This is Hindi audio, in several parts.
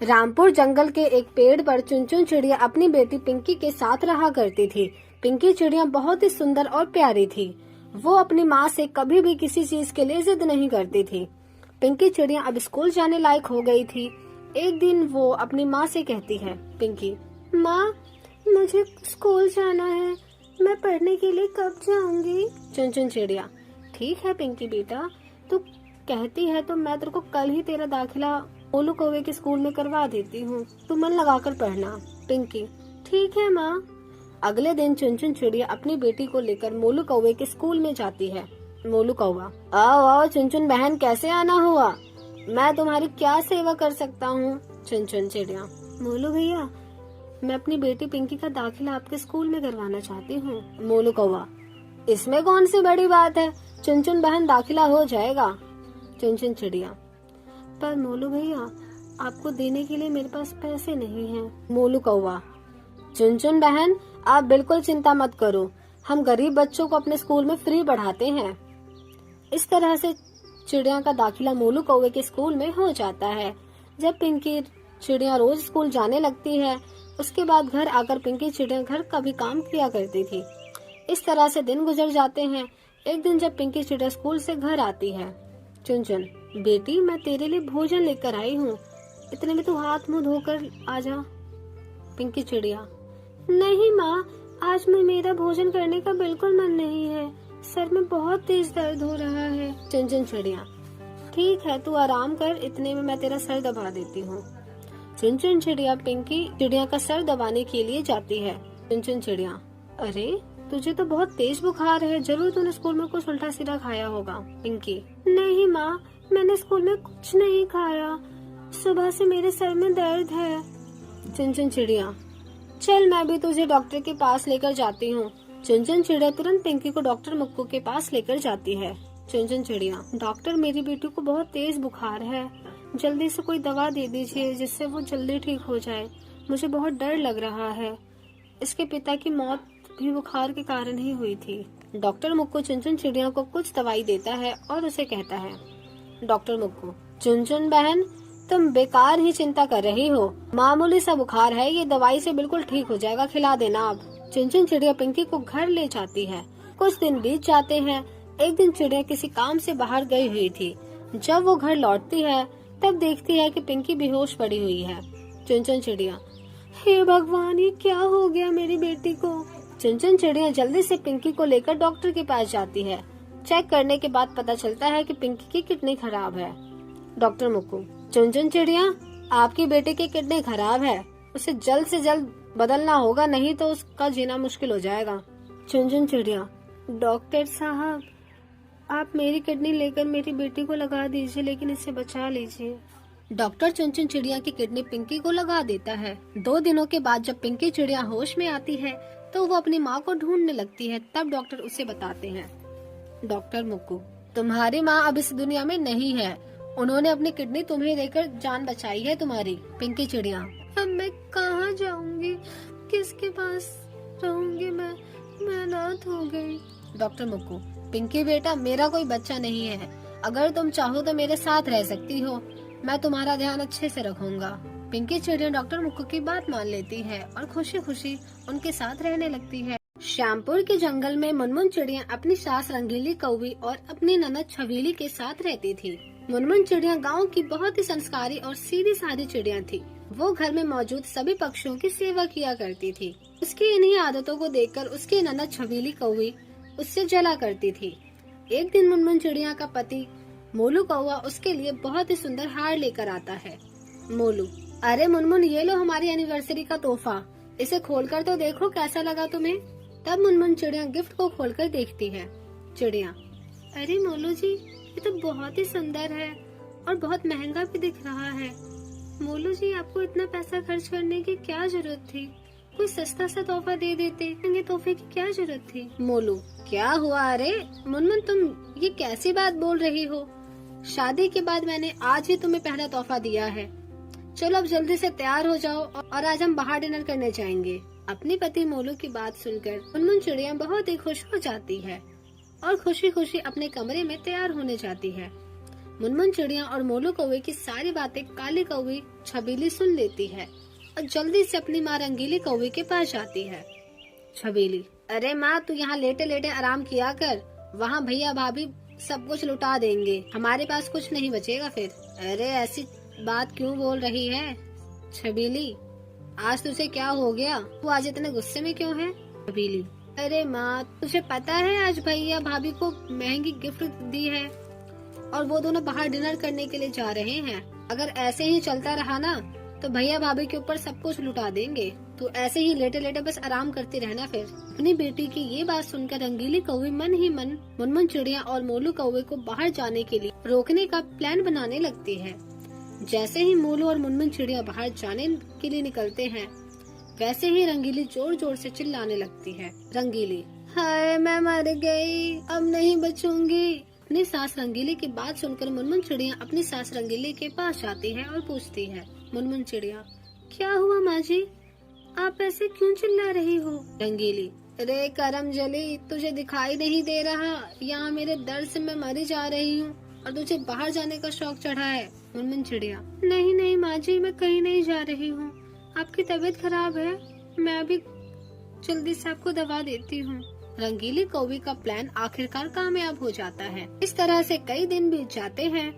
रामपुर जंगल के एक पेड़ पर चुनचुन चिड़िया अपनी बेटी पिंकी के साथ रहा करती थी। पिंकी चिड़िया बहुत ही सुंदर और प्यारी थी। वो अपनी माँ से कभी भी किसी चीज के लिए जिद नहीं करती थी। पिंकी चिड़िया अब स्कूल जाने लायक हो गई थी। एक दिन वो अपनी माँ से कहती है, पिंकी, माँ, मुझे स्कूल जाना है, मैं पढ़ने के लिए कब जाऊंगी? चुनचुन चिड़िया, ठीक है पिंकी बेटा, तू कहती है तो मैं तेरे को कल ही तेरा दाखिला मोलू कौवे के स्कूल में करवा देती हूँ, तू मन लगाकर पढ़ना। पिंकी, ठीक है माँ। अगले दिन चुनचुन चिड़िया अपनी बेटी को लेकर मोलू कौवे के स्कूल में जाती है। मोलू कौवा, आओ आओ चुनचुन बहन, कैसे आना हुआ? मैं तुम्हारी क्या सेवा कर सकता हूँ? चुनचुन चिड़िया, मोलू भैया, मैं अपनी बेटी पिंकी का दाखिला आपके स्कूल में करवाना चाहती हूँ। मोलू कौवा, इसमें कौन सी बड़ी बात है, चुनचुन बहन, दाखिला हो जाएगा। चुनचुन चिड़िया, पर मोलू भैया, आपको देने के लिए मेरे पास पैसे नहीं हैं। मोलू कौवा, चुनचुन बहन, आप बिल्कुल चिंता मत करो, हम गरीब बच्चों को अपने स्कूल में फ्री पढ़ाते हैं। इस तरह से चिड़िया का दाखिला मोलू कौवे के स्कूल में हो जाता है। जब पिंकी चिड़िया रोज स्कूल जाने लगती है, उसके बाद घर आकर पिंकी चिड़िया घर का भी काम किया करती थी। इस तरह से दिन गुजर जाते हैं। एक दिन जब पिंकी चिड़िया स्कूल से घर आती है, चुनचुन, बेटी, मैं तेरे लिए भोजन लेकर आई हूँ, इतने में तू हाथ मुंह धोकर आ जा। पिंकी चिड़िया, नहीं माँ, आज मेरा भोजन करने का बिल्कुल मन नहीं है, सर में बहुत तेज दर्द हो रहा है। चुनचुन चिड़िया, ठीक है, तू आराम कर, इतने में मैं तेरा सर दबा देती हूँ। चुनचुन चिड़िया पिंकी चिड़िया का सर दबाने के लिए जाती है। चुनचुन चिड़िया, अरे तुझे तो बहुत तेज बुखार है, जरूर तूने स्कूल में कुछ उल्टा सीधा खाया होगा। पिंकी, नहीं माँ, मैंने स्कूल में कुछ नहीं खाया, सुबह से मेरे सर में दर्द है। चुनचुन चिड़िया, चल मैं भी तुझे डॉक्टर के पास लेकर जाती हूँ। चुनचुन चिड़िया तुरंत पिंकी को डॉक्टर मुक्कू के पास लेकर जाती है। चुनचुन चिड़िया, डॉक्टर, मेरी बेटी को बहुत तेज बुखार है, जल्दी से कोई दवा दे दीजिए जिससे वो जल्दी ठीक हो जाए, मुझे बहुत डर लग रहा है, इसके पिता की मौत भी बुखार के कारण ही हुई थी। डॉक्टर मुक्कू चुनचुन चिड़िया को कुछ दवाई देता है और उसे कहता है, डॉक्टर मुक्कू, चुनचुन बहन, तुम बेकार ही चिंता कर रही हो, मामूली सा बुखार है, ये दवाई से बिल्कुल ठीक हो जाएगा, खिला देना आप। चुनचुन चिड़िया पिंकी को घर ले जाती है। कुछ दिन बीत जाते हैं। एक दिन चिड़िया किसी काम से बाहर गई हुई थी। जब वो घर लौटती है तब देखती है कि पिंकी बेहोश पड़ी हुई है। चुनचुन चिड़िया, हे भगवान, ये क्या हो गया मेरी बेटी को? चुनचुन चिड़िया जल्दी से पिंकी को लेकर डॉक्टर के पास जाती है। चेक करने के बाद पता चलता है कि पिंकी की किडनी खराब है। डॉक्टर मुक्कू, चुनचुन चिड़िया, आपकी बेटी की किडनी खराब है, उसे जल्द से जल्द बदलना होगा, नहीं तो उसका जीना मुश्किल हो जाएगा। चुनचुन चिड़िया, डॉक्टर साहब, आप मेरी किडनी लेकर मेरी बेटी को लगा दीजिए, लेकिन इसे बचा लीजिए। डॉक्टर चुनचुन चिड़िया की किडनी पिंकी को लगा देता है। 2 दिनों के बाद जब पिंकी चिड़िया होश में आती है तो वो अपनी माँ को ढूंढने लगती है। तब डॉक्टर उसे बताते हैं, डॉक्टर मुक्कू, तुम्हारी माँ अब इस दुनिया में नहीं है, उन्होंने अपनी किडनी तुम्हें देकर जान बचाई है तुम्हारी। पिंकी चिड़िया, अब मैं कहाँ जाऊंगी, किसके पास रहूंगी, मैं अनाथ हो गई। डॉक्टर मुक्कू, पिंकी बेटा, मेरा कोई बच्चा नहीं है, अगर तुम चाहो तो मेरे साथ रह सकती हो, मैं तुम्हारा ध्यान अच्छे से रखूंगा। पिंकी चिड़िया डॉक्टर मुक्कू की बात मान लेती है और खुशी खुशी उनके साथ रहने लगती है। श्यामपुर के जंगल में मुनमुन चिड़िया अपनी सास रंगीली कौवी और अपनी ननद छबीली के साथ रहती थी। मुनमुन चिड़िया गांव की बहुत ही संस्कारी और सीधी सादी चिड़िया थी। वो घर में मौजूद सभी पक्षियों की सेवा किया करती थी। उसकी इन्हीं आदतों को देखकर उसकी ननद छबीली कौवी उससे जला करती थी। एक दिन मुनमुन चिड़िया का पति मोलू कौवा उसके लिए बहुत ही सुंदर हार लेकर आता है। मोलू, अरे मुनमुन, ये लो हमारी एनिवर्सरी का तोहफा, इसे खोलकर तो देखो कैसा लगा तुम्हें। तब मुनमुन चिड़िया गिफ्ट को खोलकर देखती है। चिड़िया, अरे मोलू जी, ये तो बहुत ही सुंदर है और बहुत महंगा भी दिख रहा है। मोलू जी, आपको इतना पैसा खर्च करने की क्या जरूरत थी, कोई सस्ता सा तोहफा दे देते, महंगे तोहफे की क्या जरूरत थी। मोलू, क्या हुआ? अरे मुनमुन, तुम ये कैसी बात बोल रही हो, शादी के बाद मैंने आज ही तुम्हें पहला तोहफा दिया है। चलो अब जल्दी से तैयार हो जाओ और आज हम बाहर डिनर करने जाएंगे। अपने पति मोलू की बात सुनकर मुनमुन चिड़िया बहुत ही खुश हो जाती है और खुशी खुशी अपने कमरे में तैयार होने जाती है। मुनमुन चिड़िया और मोलू कौवे की सारी बातें काली कौवी छबीली सुन लेती है और जल्दी से अपनी माँ रंगीली कौवे के पास जाती है। छबीली, अरे माँ, तू यहाँ लेटे लेटे आराम किया कर, वहाँ भैया भाभी सब कुछ लुटा देंगे, हमारे पास कुछ नहीं बचेगा फिर। अरे ऐसी बात क्यों बोल रही है छबीली, आज तुझे क्या हो गया, तू आज इतने गुस्से में क्यों है? छबीली, अरे माँ, तुझे पता है आज भैया भाभी को महंगी गिफ्ट दी है और वो दोनों बाहर डिनर करने के लिए जा रहे हैं। अगर ऐसे ही चलता रहा ना तो भैया भाभी के ऊपर सब कुछ लुटा देंगे। तो ऐसे ही लेटे लेटे बस आराम करती रहना फिर। अपनी बेटी की ये बात सुनकर रंगीली कौवी मन ही मन मुनमुन चिड़िया और मोलू कौवे को बाहर जाने के लिए रोकने का प्लान बनाने लगती है। जैसे ही मोलू और मुनमुन चिड़िया बाहर जाने के लिए निकलते हैं, वैसे ही रंगीली जोर जोर से चिल्लाने लगती है। रंगीली, हाय मैं मर गई, अब नहीं बचूंगी। अपनी सास रंगीली की बात सुनकर मुनमुन चिड़िया अपनी सास रंगीली के पास जाती है और पूछती है। मुनमुन चिड़िया, क्या हुआ माँ जी, आप ऐसे क्यों चिल्ला रही हो? रंगीली, अरे करम जली, तुझे दिखाई नहीं दे रहा, यहाँ मेरे दर्द से मैं मरी जा रही हूँ और तुझे बाहर जाने का शौक चढ़ा है। मुनमुन चिड़िया, नहीं नहीं माँ जी, मैं कहीं नहीं जा रही हूँ, आपकी तबीयत खराब है, मैं अभी जल्दी से आपको दवा देती हूँ। रंगीली कौवी का प्लान आखिरकार कामयाब हो जाता है। इस तरह से कई दिन बीत जाते हैं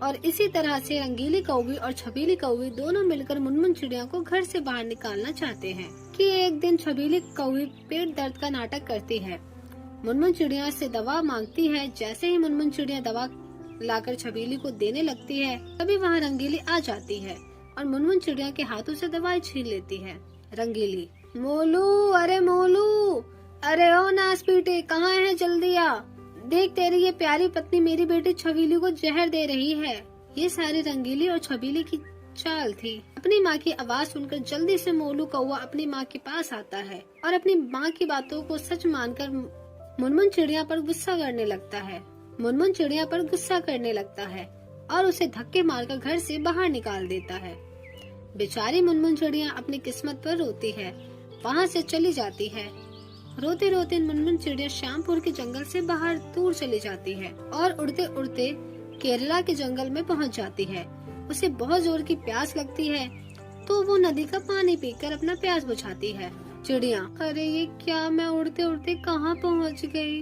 और इसी तरह से रंगीली कौवी और छबीली कौवी दोनों मिलकर मुनमुन चिड़िया को घर से बाहर निकालना चाहते हैं कि एक दिन छबीली कौवी पेट दर्द का नाटक करती है। मुनमुन चिड़िया से दवा मांगती है। जैसे ही मुनमुन चिड़िया दवा लाकर छबीली को देने लगती है, तभी वहाँ रंगीली आ जाती है और मुनमुन चिड़िया के हाथों से दवाई छीन लेती है। रंगीली, मोलू, अरे मोलू, अरे ओ नास पीटे, कहाँ है, जल्दी आ, देख तेरी ये प्यारी पत्नी मेरी बेटी छबीली को जहर दे रही है। ये सारी रंगीली और छबीली की चाल थी। अपनी माँ की आवाज सुनकर जल्दी से मोलू कौवा अपनी माँ के पास आता है और अपनी माँ की बातों को सच मानकर मुनमुन चिड़िया पर गुस्सा करने लगता है और उसे धक्के मारकर घर से बाहर निकाल देता है। बेचारी मुनमुन चिड़िया अपनी किस्मत पर रोती है, वहाँ से चली जाती है। रोते रोते मुनमुन चिड़िया श्यामपुर के जंगल से बाहर दूर चली जाती है और उड़ते उड़ते केरला के जंगल में पहुँच जाती है। उसे बहुत जोर की प्यास लगती है तो वो नदी का पानी पीकर अपना प्यास बुझाती है। चिड़िया, अरे ये क्या, मैं उड़ते उड़ते कहाँ पहुँच गई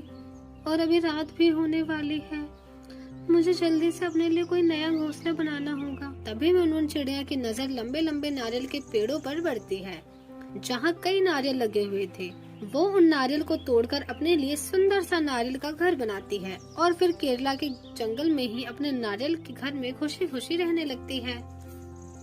और अभी रात भी होने वाली है, मुझे जल्दी से अपने लिए कोई नया घोंसला बनाना होगा। तभी मुनमुन चिड़िया की नजर लंबे लंबे नारियल के पेड़ों पर पड़ती है, जहाँ कई नारियल लगे हुए थे। वो उन नारियल को तोड़कर अपने लिए सुंदर सा नारियल का घर बनाती है और फिर केरला के जंगल में ही अपने नारियल के घर में खुशी खुशी रहने लगती है।